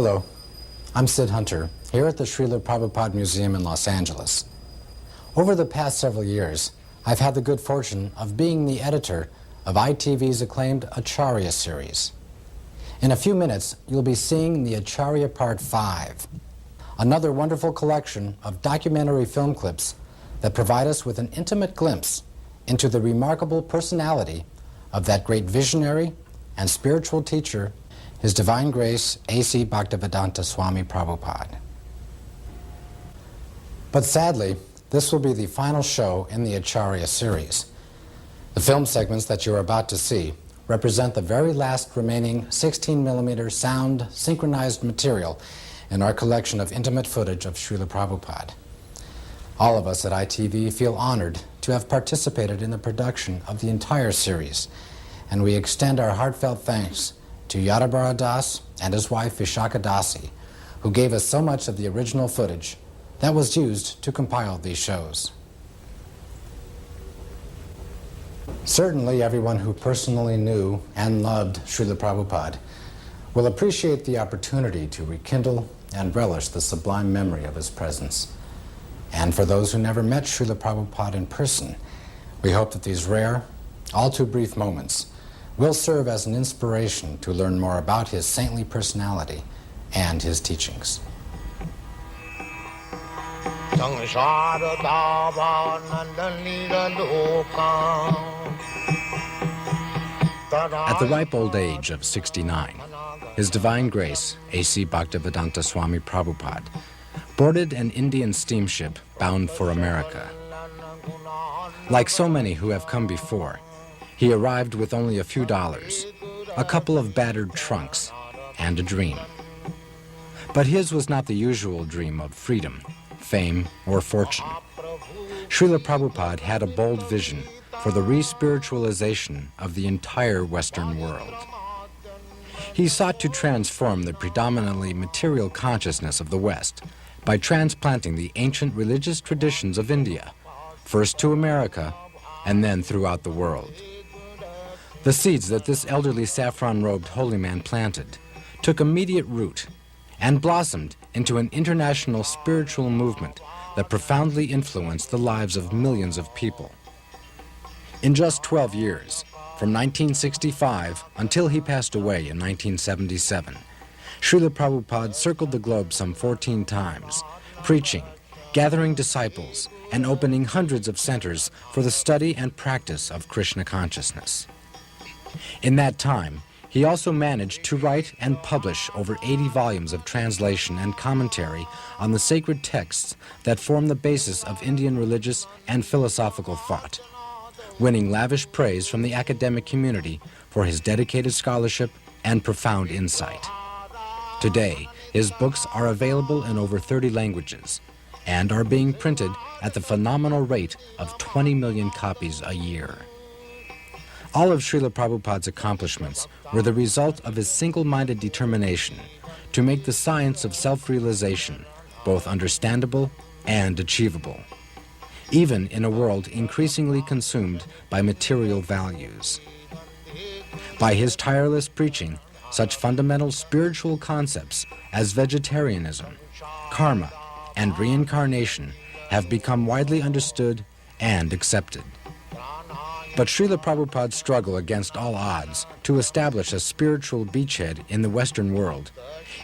Hello, I'm Sid Hunter, here at the Srila Prabhupada Museum in Los Angeles. Over the past several years, I've had the good fortune of being the editor of ITV's acclaimed Acharya series. In a few minutes, you'll be seeing the Acharya Part 5, another wonderful collection of documentary film clips that provide us with an intimate glimpse into the remarkable personality of that great visionary and spiritual teacher, His Divine Grace A.C. Bhaktivedanta Swami Prabhupada. But sadly, this will be the final show in the Acharya series. The film segments that you're about to see represent the very last remaining 16mm sound synchronized material in our collection of intimate footage of Srila Prabhupada. All of us at ITV feel honored to have participated in the production of the entire series, and we extend our heartfelt thanks to Yadabara Das and his wife Vishaka Dasi, who gave us so much of the original footage that was used to compile these shows. Certainly everyone who personally knew and loved Srila Prabhupada will appreciate the opportunity to rekindle and relish the sublime memory of his presence. And for those who never met Srila Prabhupada in person, we hope that these rare, all too brief moments will serve as an inspiration to learn more about his saintly personality and his teachings. At the ripe old age of 69, His Divine Grace A.C. Bhaktivedanta Swami Prabhupada boarded an Indian steamship bound for America. Like so many who have come before, he arrived with only a few dollars, a couple of battered trunks, and a dream. But his was not the usual dream of freedom, fame, or fortune. Srila Prabhupada had a bold vision for the re-spiritualization of the entire Western world. He sought to transform the predominantly material consciousness of the West by transplanting the ancient religious traditions of India, first to America and then throughout the world. The seeds that this elderly saffron-robed holy man planted took immediate root and blossomed into an international spiritual movement that profoundly influenced the lives of millions of people. In just 12 years, from 1965 until he passed away in 1977, Srila Prabhupada circled the globe some 14 times, preaching, gathering disciples, and opening hundreds of centers for the study and practice of Krishna consciousness. In that time, he also managed to write and publish over 80 volumes of translation and commentary on the sacred texts that form the basis of Indian religious and philosophical thought, winning lavish praise from the academic community for his dedicated scholarship and profound insight. Today, his books are available in over 30 languages and are being printed at the phenomenal rate of 20 million copies a year. All of Srila Prabhupada's accomplishments were the result of his single-minded determination to make the science of self-realization both understandable and achievable, even in a world increasingly consumed by material values. By his tireless preaching, such fundamental spiritual concepts as vegetarianism, karma, and reincarnation have become widely understood and accepted. But Srila Prabhupada's struggle against all odds to establish a spiritual beachhead in the Western world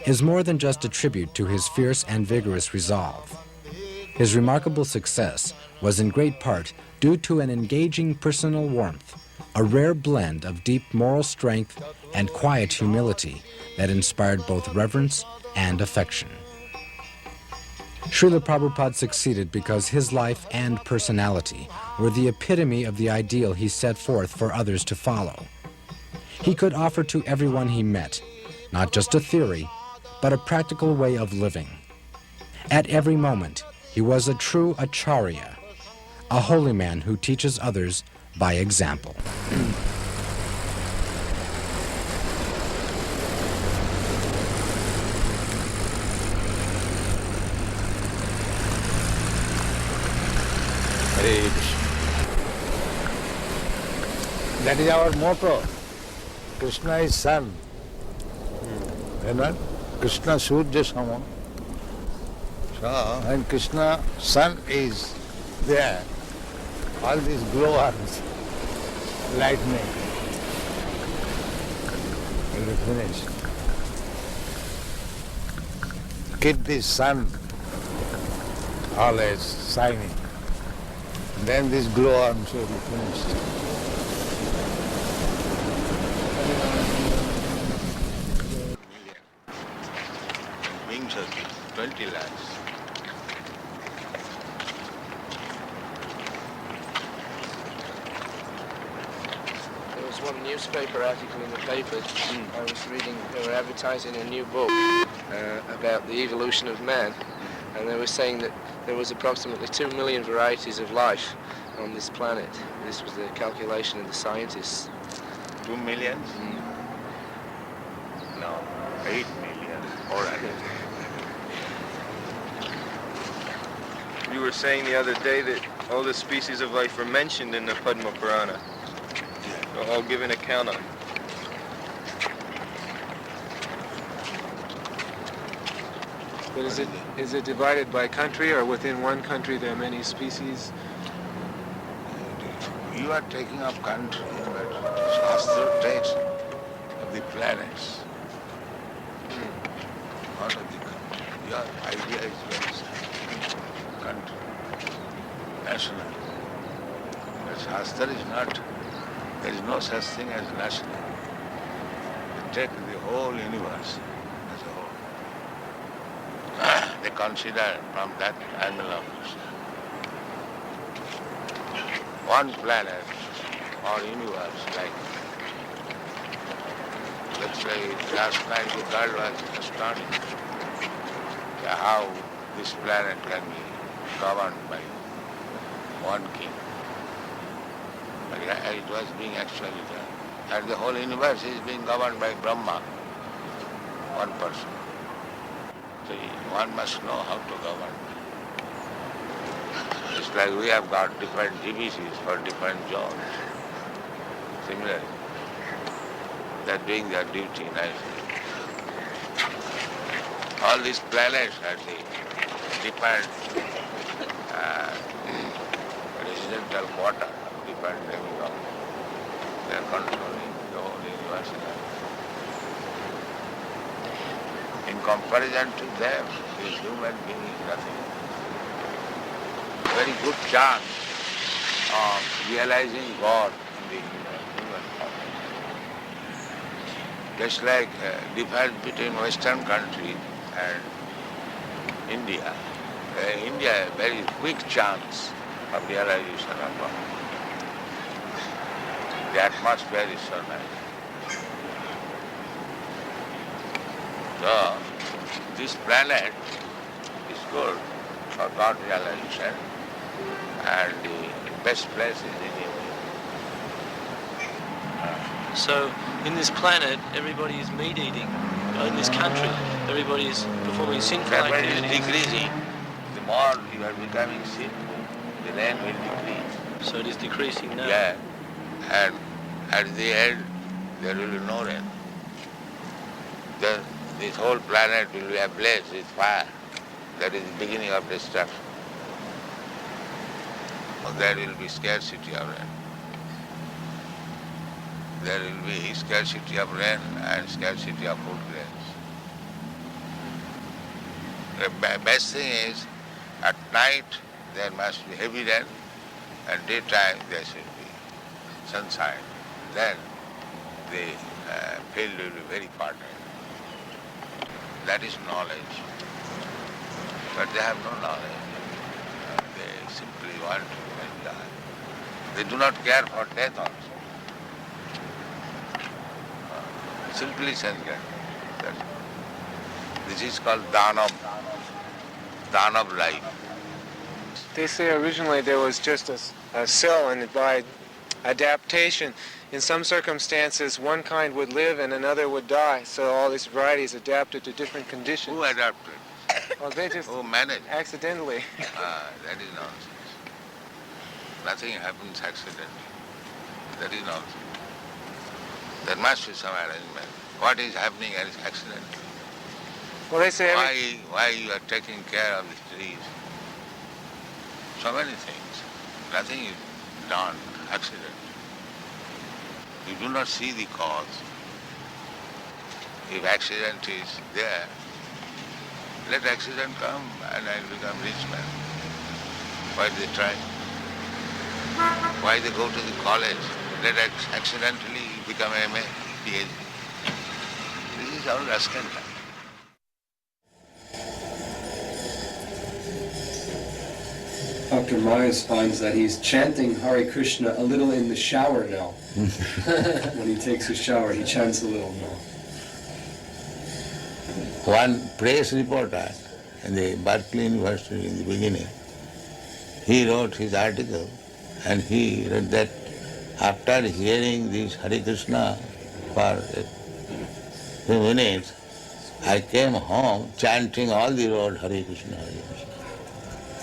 is more than just a tribute to his fierce and vigorous resolve. His remarkable success was in great part due to an engaging personal warmth, a rare blend of deep moral strength and quiet humility that inspired both reverence and affection. Srila Prabhupada succeeded because his life and personality were the epitome of the ideal he set forth for others to follow. He could offer to everyone he met, not just a theory, but a practical way of living. At every moment, he was a true Acharya, a holy man who teaches others by example. That is our motto. Krishna is Son. You know? Krishna Surya Sama. So when Krishna sun is there, all these glow arms, lightning, will be finished. Keep this sun always shining. Then these glow arms will be finished. Wings are 20 lakhs. There was one newspaper article in the paper. I was reading, they were advertising a new book about the evolution of man, and they were saying that there was approximately 2 million varieties of life on this planet. This was the calculation of the scientists. 2 million? No, 8 million. All right. You were saying the other day that all the species of life are mentioned in the Padma Purana. All given account of. But is it divided by country, or within one country there are many species? You are taking up country, but Shastra takes of the planets, not of the country. Your idea is very simple. Country, national. But Shastra is not, there is no such thing as national. They take the whole universe as a whole. They consider from that angle of view. One planet or universe, like, let's say last night the girl was astonished how this planet can be governed by one king. But it was being actually done. And the whole universe is being governed by Brahma, one person. So one must know how to govern. It's like we have got different divisions for different jobs. Similarly, they're doing their duty nicely. All these planets are the different residential quarter, different demigods. They're controlling the whole universe. In comparison to them, this human being is nothing. Very good chance of realizing God in the human form. Just like difference between Western countries and India. India, a very quick chance of realization of God. The atmosphere is so nice. So, this planet is good for God realization, and the best place is in India. So, in this planet, everybody is meat eating. In this country, everybody is performing sinful Everybody is activities. decreasing. The more you are becoming sinful, the rain will decrease. So it is decreasing now. Yeah. And at the end, there will be no rain. Then this whole planet will be ablaze with fire. That is the beginning of destruction. There will be scarcity of rain. There will be scarcity of rain and scarcity of food grains. The best thing is, at night there must be heavy rain, and daytime there should be sunshine. Then the field will be very fertile. That is knowledge. But they have no knowledge. They simply want to enjoy. They do not care for death also. Simply sensual. This is called dana of life. They say originally there was just a cell, and by adaptation, in some circumstances, one kind would live and another would die. So all these varieties adapted to different conditions. Who adapted? Well, they just Who managed? accidentally. That is nonsense. Nothing happens accidentally. That is nonsense. There must be some arrangement. What is happening is accidental. Well, they say every... Why you are taking care of the trees? So many things. Nothing is done, accident. You do not see the cause. If accident is there, let accident come and I'll become rich man. Why they try? Why they go to the college? Let accidentally become MA, PhD. This is all rascal time. Dr. Myers finds that he's chanting Hare Krishna a little in the shower now. When he takes a shower, he chants a little now. One press reporter in the Berkeley University in the beginning, he wrote his article and he wrote that after hearing this Hare Krishna for a few minutes, I came home chanting all the road Hare Krishna, Hare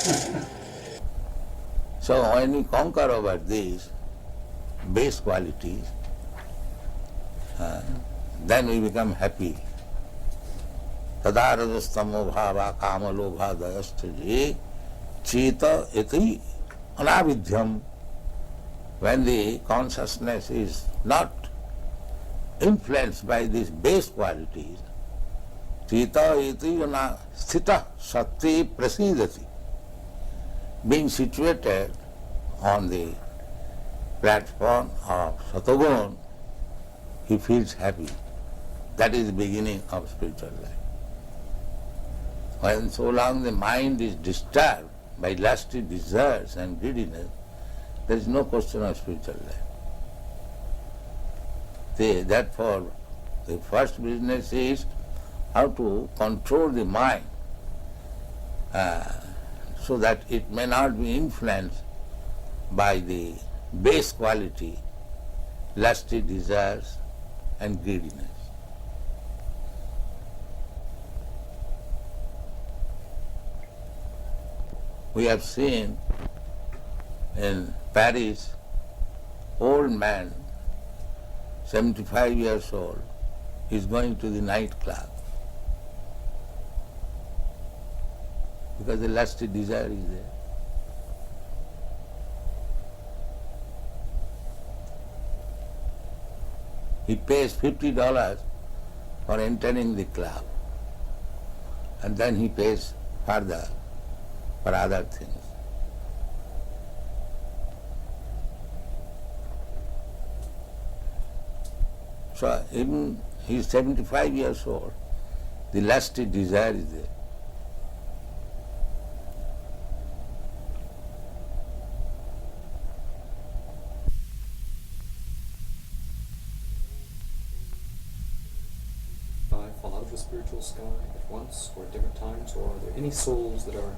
Krishna. So when we conquer over these base qualities, then we become happy. Tada rajastamo bhava kama lobha dayastaji chita iti anavidhyam. When the consciousness is not influenced by these base qualities, chita iti sthita sati prasidati. Being situated on the platform of Satagun, he feels happy. That is the beginning of spiritual life. When so long the mind is disturbed by lusty desires and greediness, there is no question of spiritual life. Therefore, the first business is how to control the mind so that it may not be influenced by the base quality, lusty desires and greediness. We have seen in Paris, old man, 75 years old, is going to the nightclub because the lusty desire is there. He pays $50 for entering the club, and then he pays further for other things. So even he is 75 years old, the lusty desire is there. Fall out of the spiritual sky at once or at different times, or are there any souls that are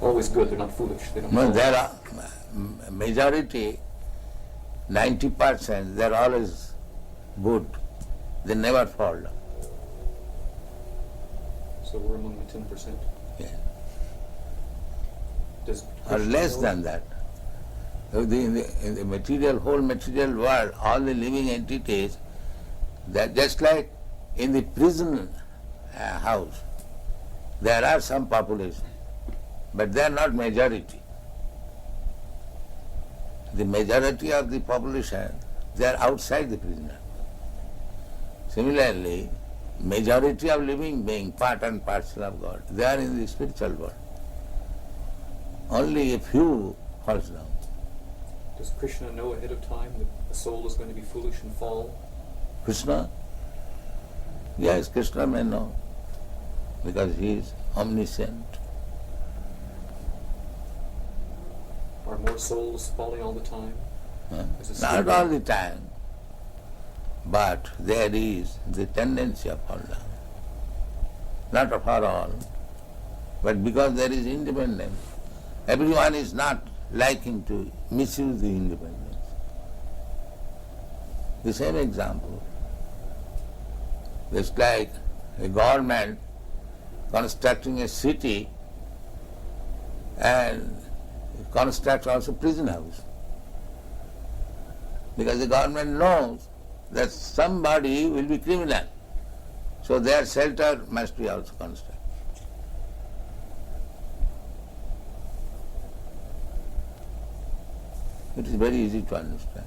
always good, they're not foolish, they don't No, fall there out? are majority, 90%, they are always good. They never fall down. So we're among the 10%. Yeah. Does Or Krishna less know- than that. In the whole material world, all the living entities, they are just like in the prison house. There are some population, but they are not majority. The majority of the population, they are outside the prison. Similarly, majority of living beings, part and parcel of God, they are in the spiritual world. Only a few falls down. Does Krishna know ahead of time that a soul is going to be foolish and fall? Krishna? Yes, Krishna may know, because he is omniscient. Are more souls falling all the time? Huh? As a Not spirit? all the time, but there is the tendency of fall down. Not for all, but because there is independence. Everyone is not liking to misuse the independence. The same example. It's like a government constructing a city and construct also prison house. Because the government knows that somebody will be criminal. So their shelter must be also constructed. It is very easy to understand.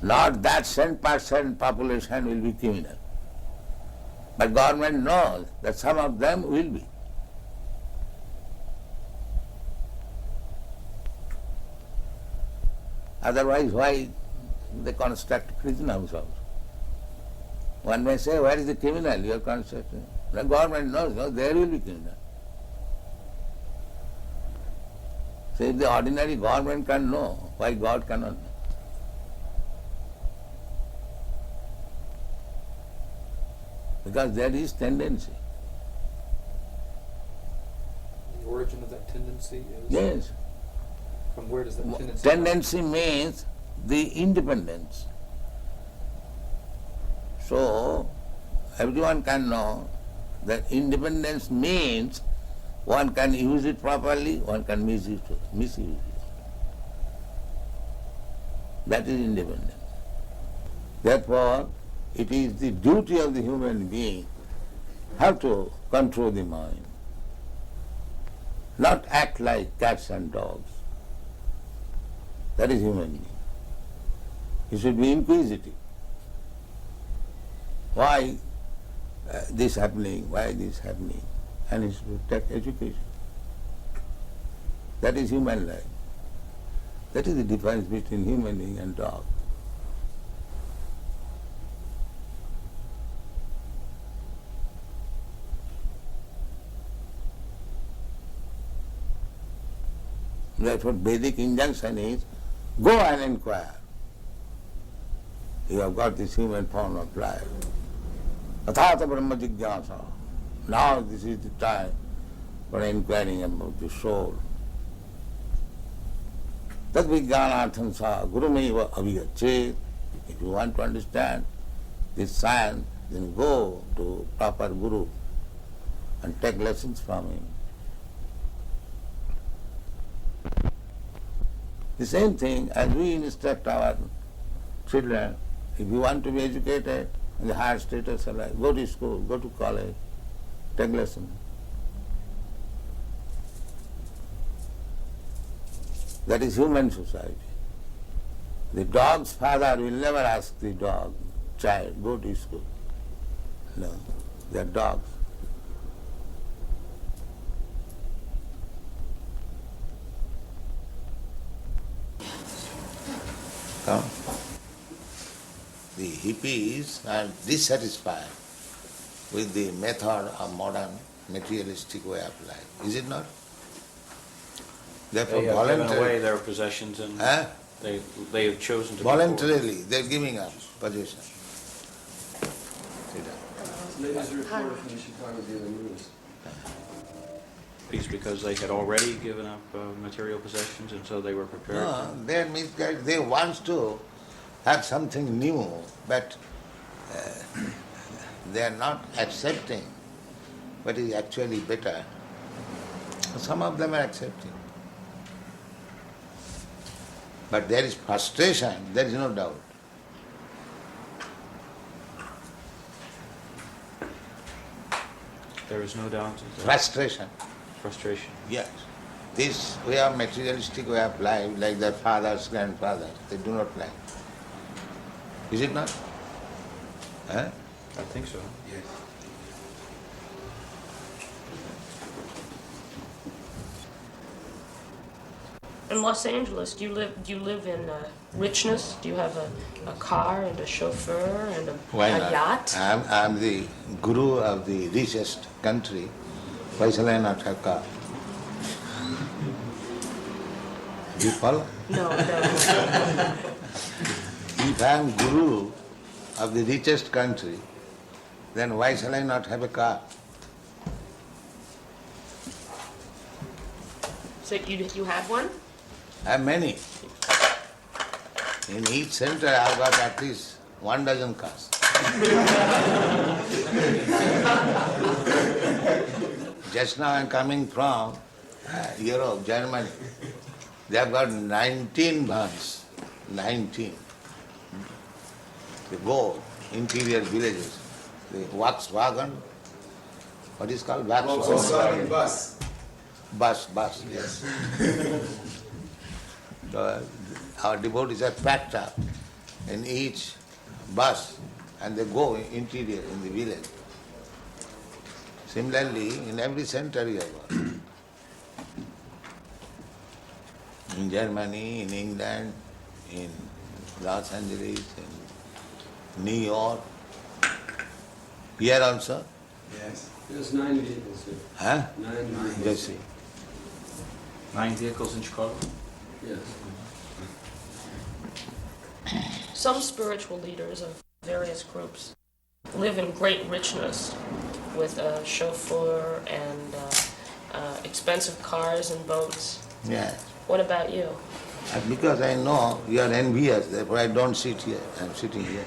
Not that 10% population will be criminal. But government knows that some of them will be. Otherwise, why they construct prison house also? One may say, where is the criminal you are constructing? The government knows, no, there will be criminal. So if the ordinary government can know, why God cannot know? Because there is tendency. The origin of that tendency is? Yes. From where does that tendency Tendency means the independence. So, everyone can know that independence means one can use it properly, one can misuse it. That is independence. Therefore, it is the duty of the human being how to control the mind, not act like cats and dogs. That is human being. He should be inquisitive. Why this happening? Why this happening? And he should take education. That is human life. That is the difference between human being and dog. Therefore, Vedic injunction is, go and inquire. You have got this human form of life. Athata Brahma Jigyasa. Now this is the time for inquiring about the soul. Tad vijnanartham sa gurumeva avigachet. If you want to understand this science, then go to proper guru and take lessons from him. The same thing as we instruct our children, if you want to be educated in the higher status of life, go to school, go to college, take lessons. That is human society. The dog's father will never ask the dog, child, go to school. No, they are dogs. Come. The hippies are dissatisfied with the method of modern materialistic way of life. Is it not? Therefore, They have given away voluntarily, their possessions and they have chosen to be poor. voluntarily they're giving up possession. Ladies reporter from the Chicago Daily News. Peace because they had already given up material possessions and so they were prepared. No, they are misguided. They want to have something new, but they are not accepting what is actually better. Some of them are accepting. But there is frustration, there is no doubt. There is no doubt. Frustration. Frustration. Yes. This way of materialistic way of life, like their fathers, grandfathers, they do not like. Is it not? Huh? I think so. Yes. In Los Angeles, do you live in richness? Do you have a car and a chauffeur and Why a not? yacht? I'm the guru of the richest country. Why shall I not have car? Do you follow? No, no. If I am guru of the richest country, then why shall I not have a car? So you have one? I have many. In each center I have got at least 12 cars. Just now I am coming from Europe, Germany. They have got 19 vans. 19. They go interior villages. the Volkswagen, what is called Volkswagen? Volkswagen bus. Bus, yes. So, our devotees are packed up in each bus and they go interior in the village. Similarly, in every center you have got. In Germany, in England, in Los Angeles, in New York, here also. Yes. There's 9 vehicles here. Huh? 9 vehicles. Just see. 9 vehicles in Chicago? Yes. Some spiritual leaders of various groups live in great richness with a chauffeur and expensive cars and boats. Yeah. What about you? And because I know you are envious, therefore I don't sit here. I'm sitting here.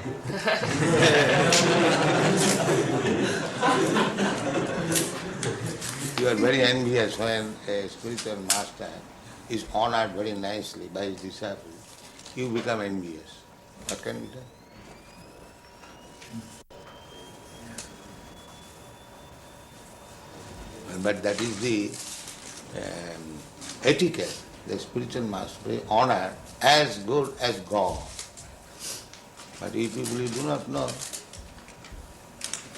You are very envious when a spiritual master is honored very nicely by his disciples. You become envious. What can be done? But that is the etiquette. The spiritual master is honored as good as God. But if people do not know,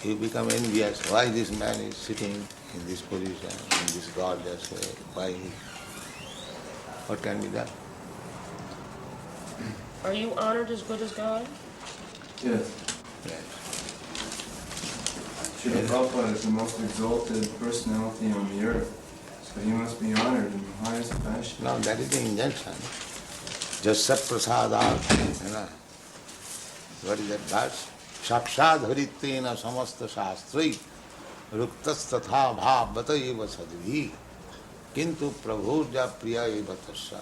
you become envious. Why this man is sitting in this position, in this gorgeous way? Why? What can be done? Are you honored as good as God? Yes. Yes. Srila Prabhupada is the most exalted personality on the earth, so he must be honored in the highest fashion. Now that is the injunction. Jasya prasadat, you know. What is that verse? Sakshad haritvena samasta shastri ruktas tatha bhavata eva sadvi kintu prabhurja priya eva tasya.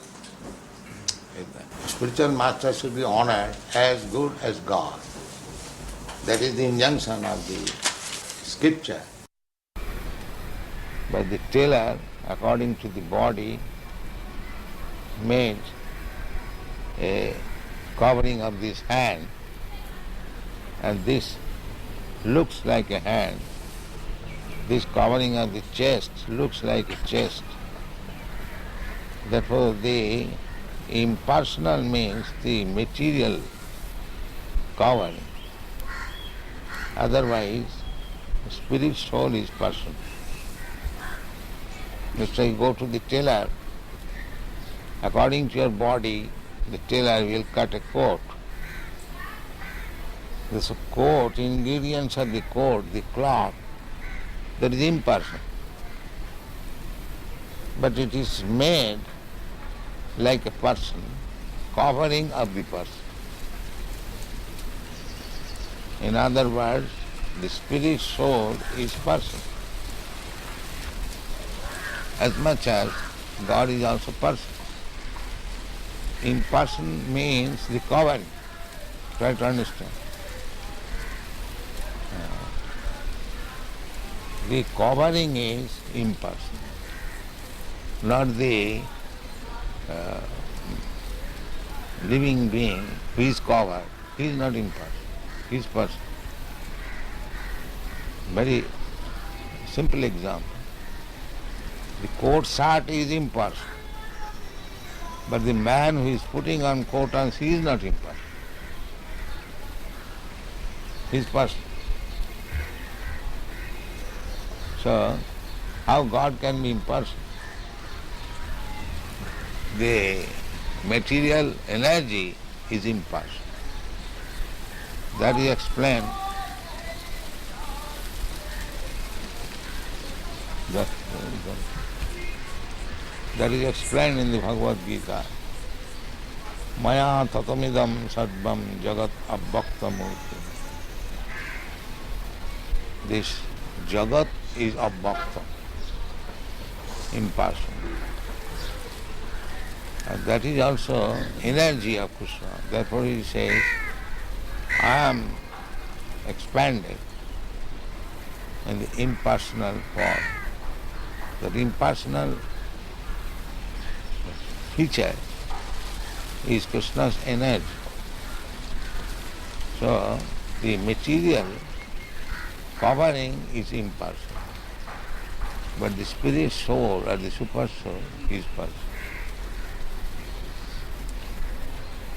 Spiritual master should be honored as good as God. That is the injunction of the scripture. But the tailor, according to the body, made a covering of this hand, and this looks like a hand. This covering of the chest looks like a chest. Therefore the impersonal means the material covering. Otherwise, spirit soul is person. Let's say you go to the tailor, according to your body, the tailor will cut a coat. This coat, ingredients of the coat, the cloth, that is impersonal. But it is made like a person, covering of the person. In other words, the spirit soul is person. As much as God is also person. Imperson means the covering. Try to understand. The covering is impersonal, not the living being who is covered. He is not impersonal, he is person. Very simple example. The coat shirt is impersonal, but the man who is putting on coat on, he is not impersonal. He is person. So, how God can be impersonal? The material energy is impersonal. That is explained. That is explained in the Bhagavad Gita. Maya tatamidam sarvam jagat abbakta murti. This jagat is abbakta, impersonal. And that is also energy of Krishna. Therefore he says, I am expanded in the impersonal form. That impersonal feature is Krishna's energy. So the material covering is impersonal. But the spirit soul or the super soul is personal.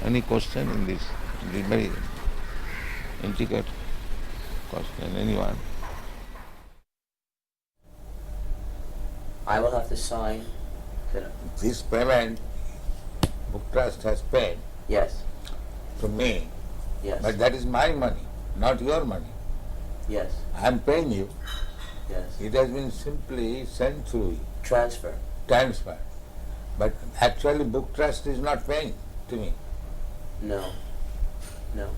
Any question in this? It is very intricate question. Anyone? I will have to sign. This payment, Book Trust has paid Yes, to me, yes, but that is my money, not your money. yes, I am paying you. yes. It has been simply sent through you, Transfer. transfer. But actually Book Trust is not paying to me. No, no.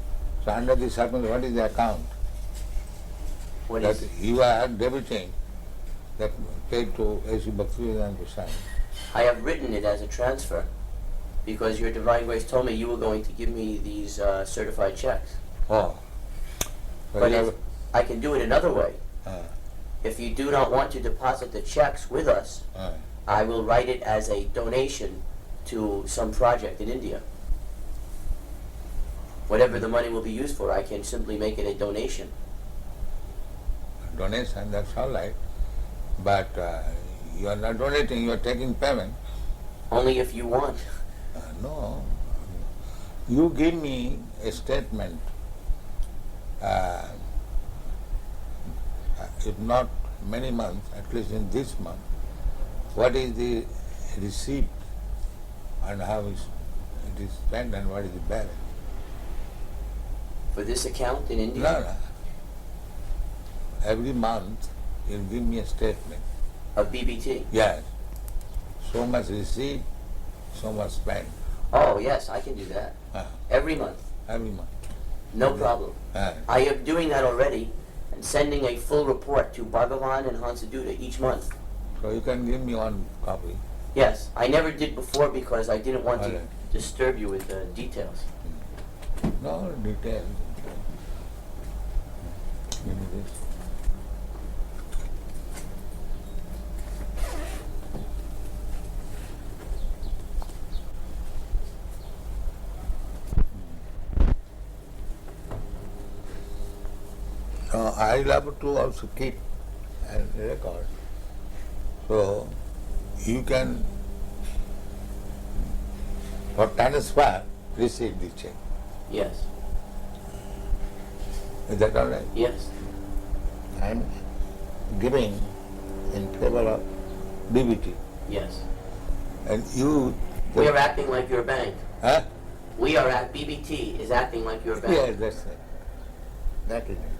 So under the circumstance, what is the account? What That is? you are debiting that paid to A.C. Bhaktivedanta Swami. I have written it as a transfer because your Divine Grace told me you were going to give me these certified checks. Oh. So But you if have- I can do it another way. uh, If you do not want to deposit the checks with us, uh, I will write it as a donation to some project in India. Whatever the money will be used for, I can simply make it a donation. donation, that's all right. But you are not donating, you are taking payment. Only if you want. No. You give me a statement, if not many months, at least in this month, what is the receipt and how it is spent and what is the balance. For this account in India? No, no. Every month you give me a statement. Of BBT? Yes. So much receipt, so much spent. Oh, yes, I can do that. Every month. Every month. No problem. Uh, I am doing that already and sending a full report to Bhagavan and Hansaduta each month. So you can give me one copy. Yes, I never did before because I didn't want to Alright. disturb you with the details. No details. Give me this. I love to also keep and record. So you can, for transfer, receive the check. Yes, Is that all right? yes. I am giving in favor of DBT. Yes. And you... We are acting like your bank. Huh? We are at BBT is acting like your bank. Yes, that's it. That is it.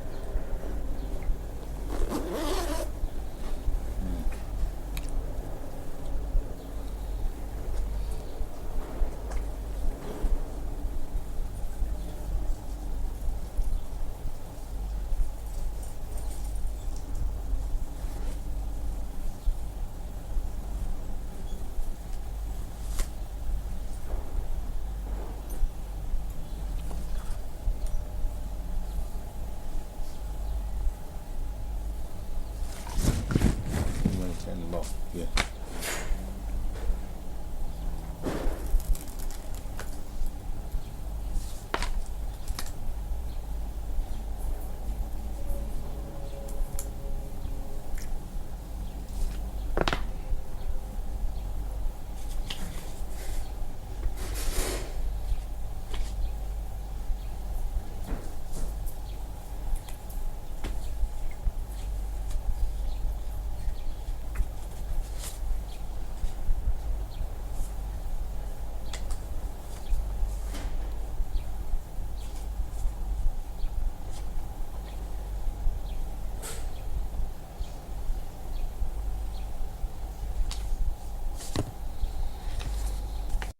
And law, yeah.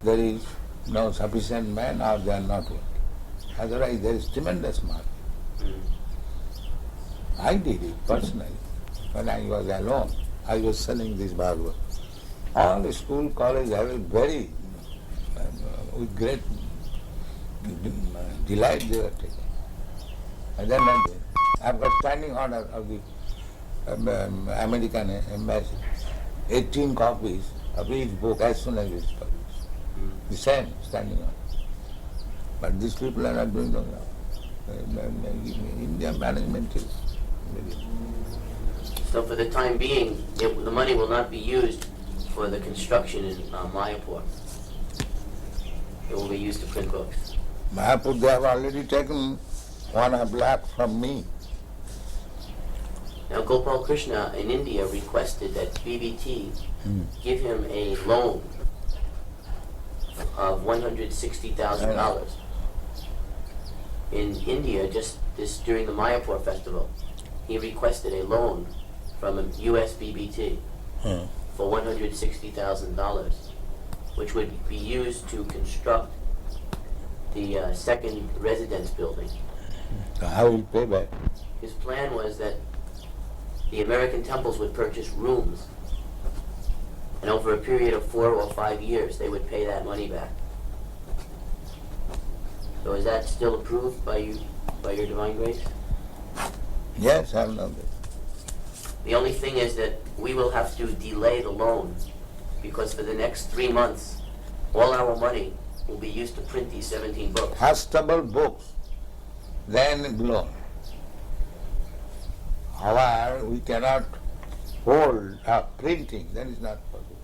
There is no sufficient man or they are not working. Otherwise there is tremendous market. I did it personally. When I was alone, I was selling this Bhagavad. All the school, college have a very, with great delight they were taking. And then I've got standing order of the American embassy, 18 copies of each book as soon as it's published. The same standing order. But these people are not doing that now. India management is So for the time being, the money will not be used for the construction in Mayapur. It will be used to print books. Mayapur, they have already taken 1 lakh from me. Now Gopal Krishna in India requested that BBT give him a loan of $160,000. In India, just this during the Mayapur festival, he requested a loan from a US BBT for $160,000, which would be used to construct the second residence building. So how will pay back? His plan was that the American temples would purchase rooms, and over a period of 4 or 5 years, they would pay that money back. So is that still approved by you, by your Divine Grace? Yes, I know that. The only thing is that we will have to delay the loan, because for the next 3 months, all our money will be used to print these 17 books. Hostable books, then loan. However, we cannot hold up printing, that is not possible.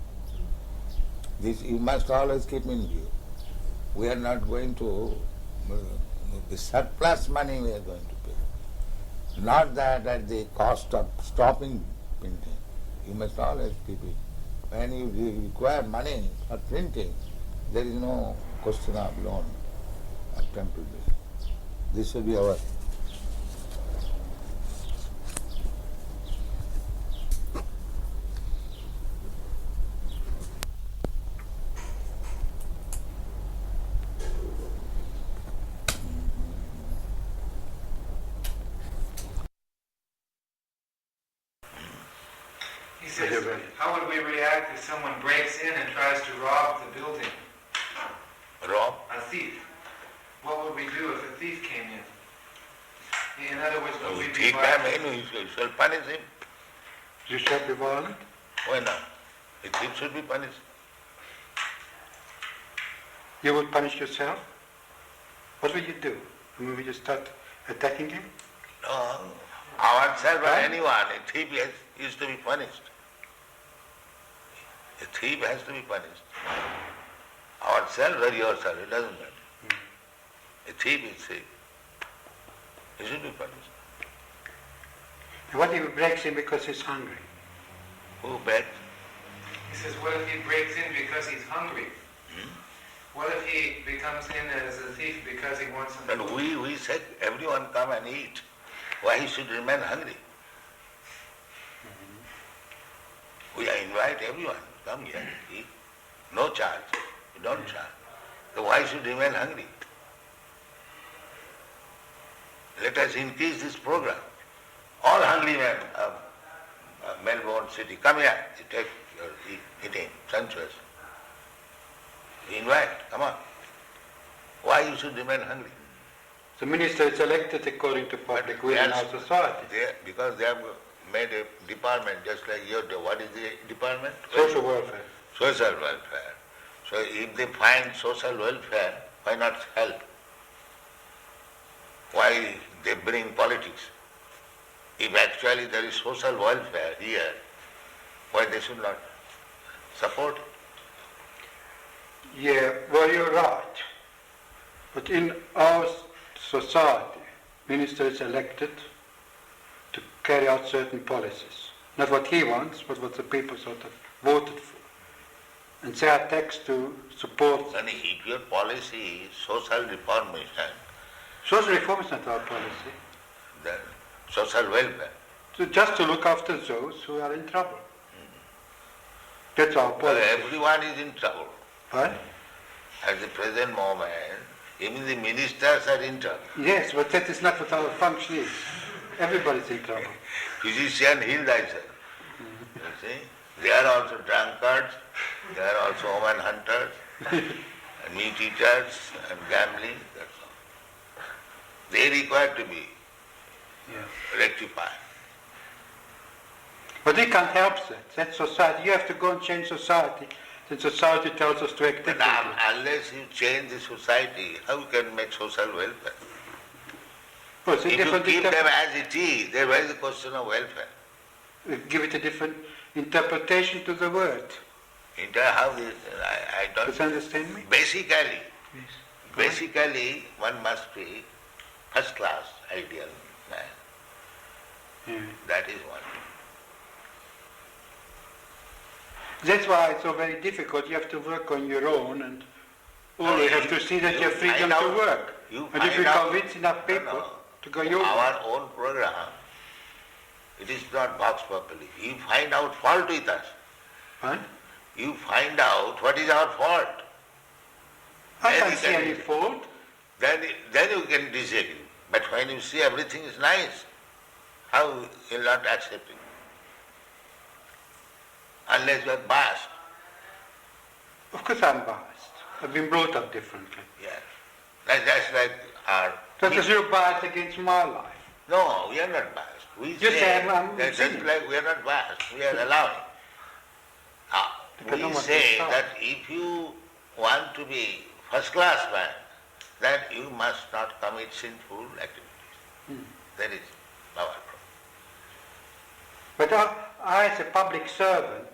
This you must always keep in view. We are not going to, the surplus money we are going to pay. Not that at the cost of stopping printing. You must always keep it. When you require money for printing, there is no question of loan at temple building. This will be our. He says, how would we react if someone breaks in and tries to rob the building? Rob? A thief. What would we do if a thief came in? In other words, would we be Take violent? him in, we shall punish him. You shall be violent? Why not? A thief should be punished. You would punish yourself? What would you do? I mean, would you start attacking him? No, ourselves or anyone, a thief is to be punished. A thief has to be punished. Ourselves or yourself, it doesn't matter. A thief is thief. He should be punished. What if he breaks in because he's hungry? Who begs? He says, what if he breaks in because he's hungry? What if he becomes in as a thief because he wants some But food? we said everyone come and eat. Why he should remain hungry? We invite everyone, come here, eat. No charge. We don't charge. So why should remain hungry? Let us increase this program. All hungry men of Melbourne city, come here, you take your eating, sumptuous. We invite, come on. Why you should remain hungry? The minister is elected according to public will in our society. Because they have made a department just like your, what is the department? Social welfare. Social welfare. So if they find social welfare, why not help? Why they bring politics? If actually there is social welfare here, why they should not support it? Yeah, well, you're right. But in our society, minister is elected to carry out certain policies. Not what he wants, but what the people sort of voted for. And they are taxed to support. And if your policy is social reformation, social reform is not our policy. Then social welfare. So just to look after those who are in trouble. That's our policy. Well, everyone is in trouble. What? At the present moment, even the ministers are in trouble. Yes, but that is not what our function is. Everybody's in trouble. Physician, heal thyself. You see? They are also drunkards, they are also woman hunters, and meat eaters, and gambling, that's all. They require to be rectified. But we can't help that. That's society. You have to go and change society. Then society tells us to act But differently. unless you change the society, how you can make social welfare? course, if you keep them as it is, there is the question of welfare. Give it a different interpretation to the word. How this, I don't... Does you understand me? Basically, one must be first class, ideal man. Yeah. That is one. That's why it's so very difficult. You have to work on your own, and you have to see that you have freedom to work. And if you convince enough people to go your way. Our own program, it is not vox populi. You find out fault with us. What? You find out what is our fault. I can't see any fault. Then you can disagree. But when you see everything is nice, how you will not accept it? Unless you are biased. Of course I'm biased. I've been brought up differently. Yes. That's like our... That's you're biased against my life. No, we are not biased. We You say I'm that just like we are not biased, we are allowing. We say that if you want to be first class man, then you must not commit sinful activities. That is our problem. But I as a public servant,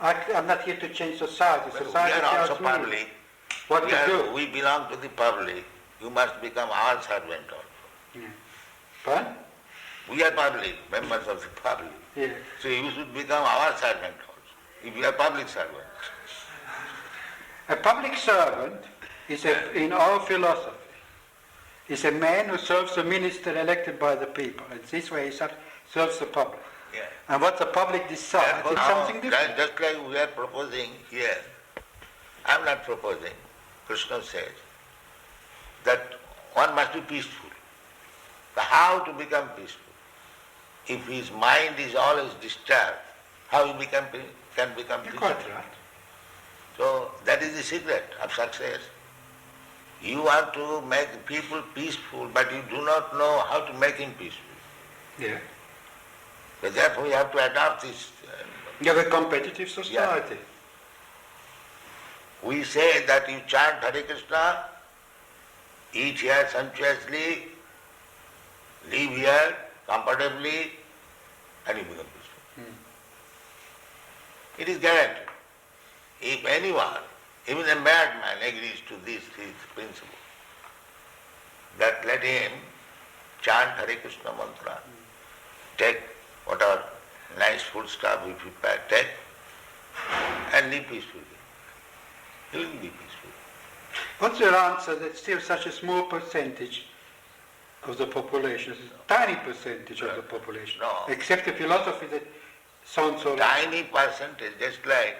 I'm not here to change society. Well, Society we are also tells me public. what to do. We belong to the public. You must become our servant also. Yeah. But? We are public, members of the public. Yeah. So you should become our servant also, if you are public servant. A public servant is, in our philosophy, is a man who serves the minister elected by the people. And this way he serves the public. Yeah. And what the public decides is something different. Just like we are proposing here, I am not proposing, Krishna says, that one must be peaceful. How to become peaceful? If his mind is always disturbed, how he can become peaceful? Quite right. So that is the secret of success. You want to make people peaceful, but you do not know how to make him peaceful. Yeah. So therefore you have to adopt this. You have a competitive society. We say that you chant Hare Krishna, eat here sumptuously, live here comfortably, and you become peaceful. It is guaranteed. If anyone, even a madman, agrees to this principle, that let him chant Hare Krishna mantra, take whatever nice food stuff we prepare, take, and live peacefully. He will be peaceful. What's your answer that still such a small percentage of the population, a tiny percentage of the population, accept a philosophy that sounds so... Tiny percentage, just like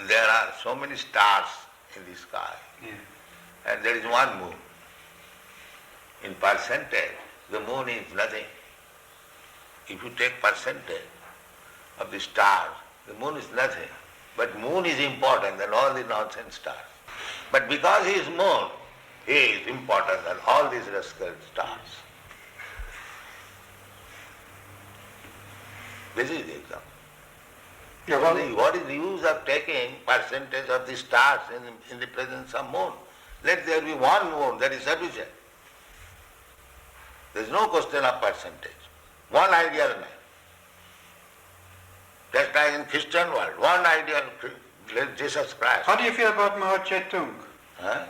there are so many stars in the sky, and there is one moon. In percentage, the moon is nothing. If you take percentage of the stars, the moon is nothing. But moon is important than all the nonsense stars. But because he is moon, he is important than all these rascal stars. This is the example. What is the use of taking percentage of the stars in the presence of moon? Let there be one moon, that is sufficient. There is no question of percentage. One ideal man. Just like in Christian world, one ideal Jesus Christ. How do you feel about Mao Zedong? Huh?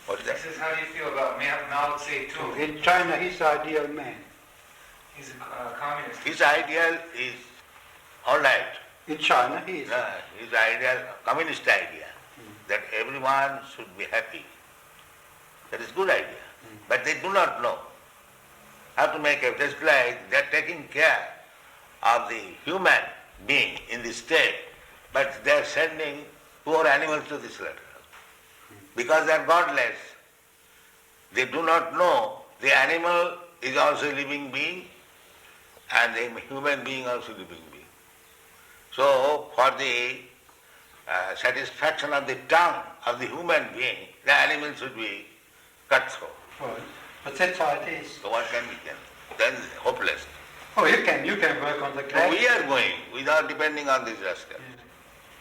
What is that? He says, how do you feel about Mao Zedong? In China, he's the ideal man. He's a communist. His ideal is all right. In China, he is. His ideal, communist idea, that everyone should be happy. That is good idea. But they do not know how to make it. Just like they are taking care of the human being in the state, but they are sending poor animals to the slaughter. Because they are godless. They do not know the animal is also a living being and the human being also a living being. So for the satisfaction of the tongue of the human being, the animal should be cut through. Right. But that's how it is. So what can we do? Then hopeless. Oh, you can work on the class. We are going without depending on these rascals.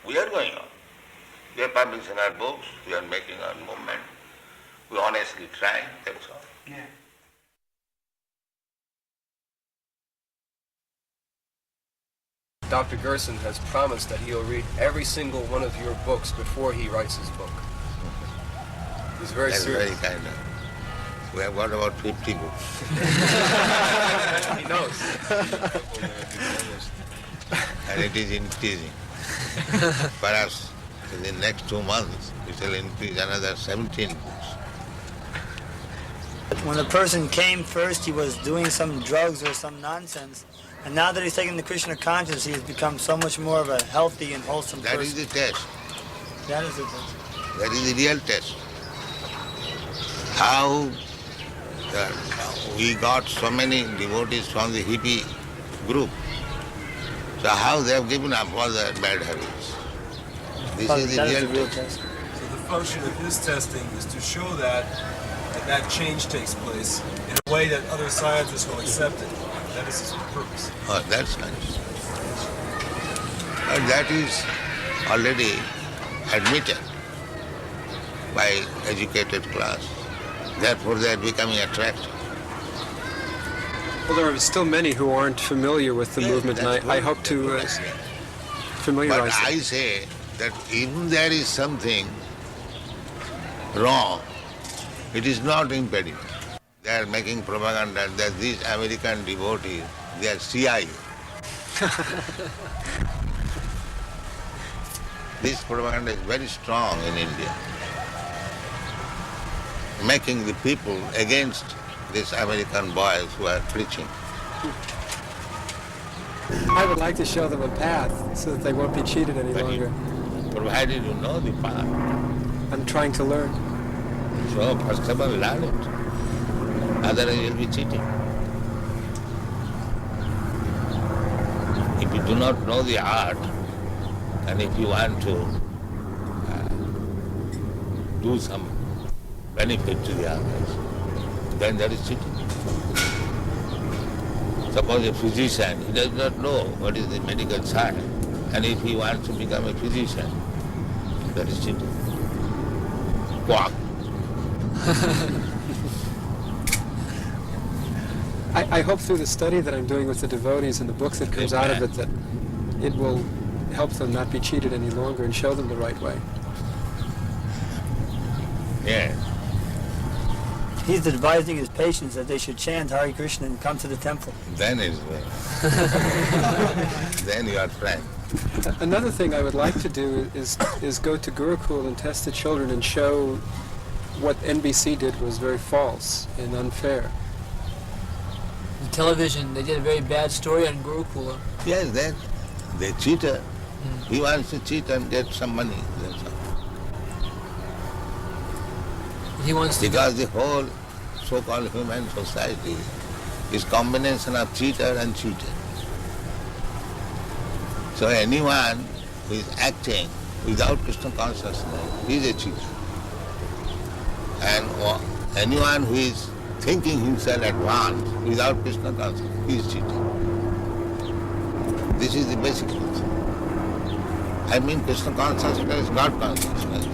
We are going on. We are publishing our books, we are making our movement. We honestly try, that's all. Yeah. Dr. Gerson has promised that he'll read every single one of your books before he writes his book. He's very That's serious. very kind of. We have got about 50 books. He knows. And it is increasing. Perhaps in the next 2 months, it will increase another 17 books. When a person came first, he was doing some drugs or some nonsense. And now that he's taken the Krishna consciousness, he has become so much more of a healthy and wholesome That person. is the test. That is the test. That is the real test. How we got so many devotees from the hippie group. So how they have given up all their bad habits. This is the real test. So the function of his testing is to show that change takes place in a way that other scientists will accept it. That is his purpose. Oh, that's nice. And that is already admitted by educated class. Therefore, they are becoming attractive. Well, there are still many who aren't familiar with the movement, and I hope to familiarize But them. I say that even there is something wrong, it is not impediment. They are making propaganda that these American devotees, they are CIA. This propaganda is very strong in India, making the people against these American boys who are preaching. I would like to show them a path so that they won't be cheated any longer. Provided you know the path. I'm trying to learn. So first of all, learn it. Otherwise you'll be cheating. If you do not know the art, and if you want to do some benefit to the others, then that is cheating. Suppose a physician, he does not know what is the medical science, and if he wants to become a physician, that is cheating. Quack. I hope through the study that I'm doing with the devotees and the book that comes out of it that it will help them not be cheated any longer and show them the right way. Yes. He's advising his patients that they should chant Hare Krishna and come to the temple. Then is well. Then you are frank. Another thing I would like to do is go to Gurukul and test the children and show what NBC did was very false and unfair. The television, they did a very bad story on Gurukula. Yes, then they cheated. He wants to cheat and get some money. That's all. He wants to because the whole so-called human society is combination of cheater and cheated. So anyone who is acting without Krishna consciousness is a cheater. And anyone who is thinking himself advanced without Krishna consciousness is cheating. This is the basic truth. I mean Krishna consciousness is God consciousness.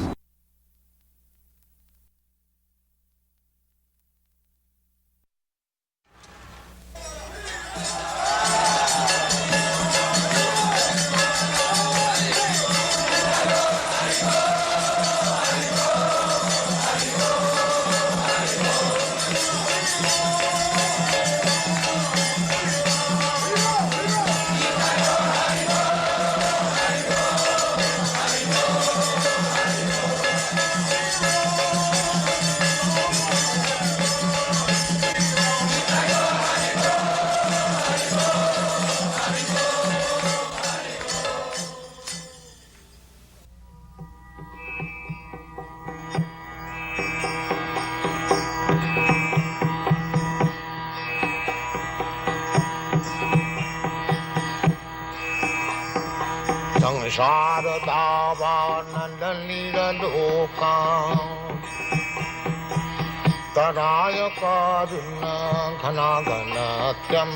Acharya karuna ghana ghanatyam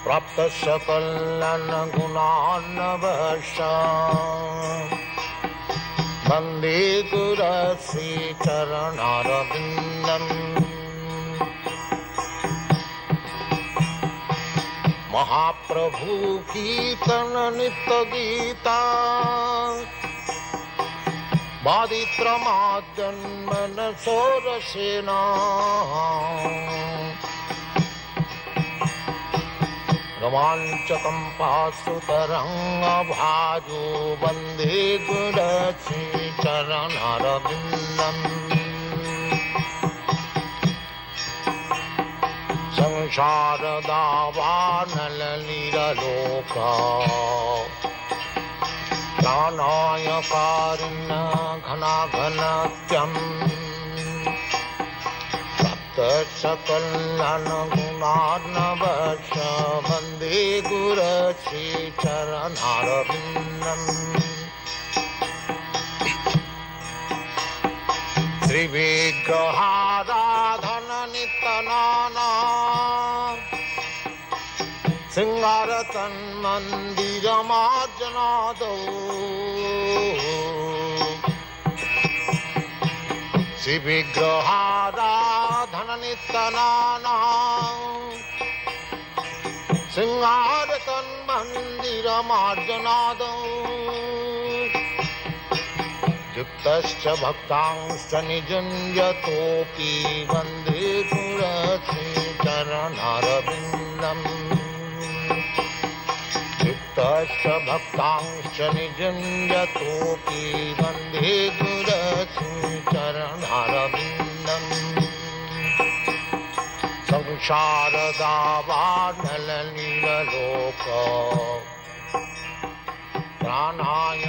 praptasya kalana gunana vasha वन्दे गुरश्रीचरणारविन्दम् महाप्रभु कीर्तन नित्य गीता बादित्रमाद्यन्मन सोरसेना रोमाञ्चकम्पासुतरङ्गभाजो वन्दे गुरश्रीचरणारविन्दम् संसारदावानललीललोका प्राणायकारिण्य घनाघनत्यम् सप्तसकलनगुणार्णवश वन्दे गुरश्रीचरणारविन्दम् श्रीविग्रहाराधननितनाना सिंगारतन्मन्दिरमार्जनादौ श्रीविग्रहाराधननितनाना सिंगारतन्मन्दिरमार्जनादौ युक्तश्च भक्तांश्च निजुञ्जतोऽपि वन्दे गुरश्रीचरणारविन्दम् युक्तश्च भक्तांश्च निजुञ्जतोऽपि वन्दे गुरश्रीचरणारविन्दम् संसारदावानललीललोक प्राणाय